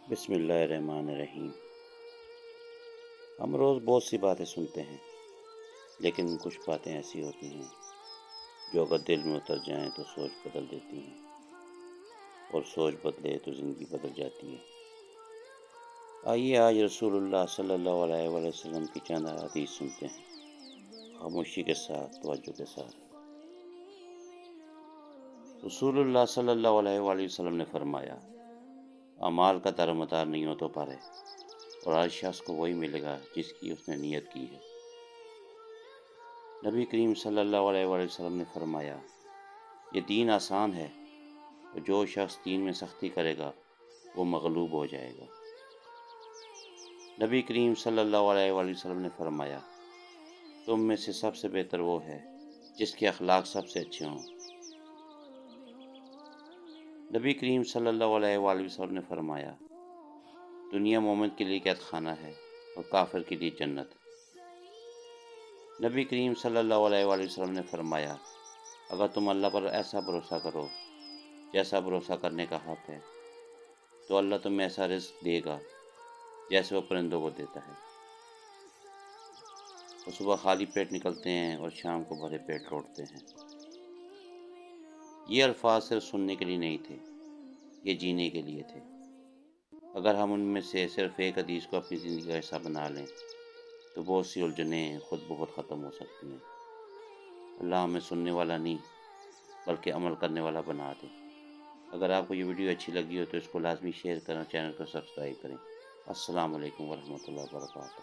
بسم اللہ الرحمن الرحیم۔ ہم روز بہت سی باتیں سنتے ہیں، لیکن کچھ باتیں ایسی ہوتی ہیں جو اگر دل میں اتر جائیں تو سوچ بدل دیتی ہیں، اور سوچ بدلے تو زندگی بدل جاتی ہے۔ آئیے آج رسول اللہ صلی اللہ علیہ وآلہ وسلم کی چند حدیث سنتے ہیں، خاموشی کے ساتھ، توجہ کے ساتھ۔ رسول اللہ صلی اللہ علیہ وآلہ وسلم نے فرمایا، اعمال کا دار و مدار نیتوں پر ہے، اور ہر شخص کو وہی ملے گا جس کی اس نے نیت کی ہے۔ نبی کریم صلی اللہ علیہ وآلہ وسلم نے فرمایا، یہ دین آسان ہے، اور جو شخص دین میں سختی کرے گا وہ مغلوب ہو جائے گا۔ نبی کریم صلی اللہ علیہ وآلہ وسلم نے فرمایا، تم میں سے سب سے بہتر وہ ہے جس کے اخلاق سب سے اچھے ہوں۔ نبی کریم صلی اللہ علیہ وآلہ وسلم نے فرمایا، دنیا مومن کے لیے قید خانہ ہے اور کافر کے لیے جنت۔ نبی کریم صلی اللہ علیہ وآلہ وسلم نے فرمایا، اگر تم اللہ پر ایسا بھروسہ کرو جیسا بھروسہ کرنے کا حق ہے، تو اللہ تمہیں ایسا رزق دے گا جیسے وہ پرندوں کو دیتا ہے۔ وہ صبح خالی پیٹ نکلتے ہیں اور شام کو بھرے پیٹ لوٹتے ہیں۔ یہ الفاظ صرف سننے کے لیے نہیں تھے، یہ جینے کے لیے تھے۔ اگر ہم ان میں سے صرف ایک حدیث کو اپنی زندگی کا حصہ بنا لیں تو بہت سی الجھنیں خود بخود ختم ہو سکتی ہیں۔ اللہ ہمیں سننے والا نہیں بلکہ عمل کرنے والا بنا دے۔ اگر آپ کو یہ ویڈیو اچھی لگی ہو تو اس کو لازمی شیئر کریں، چینل کو سبسکرائب کریں۔ السلام علیکم ورحمۃ اللہ وبرکاتہ۔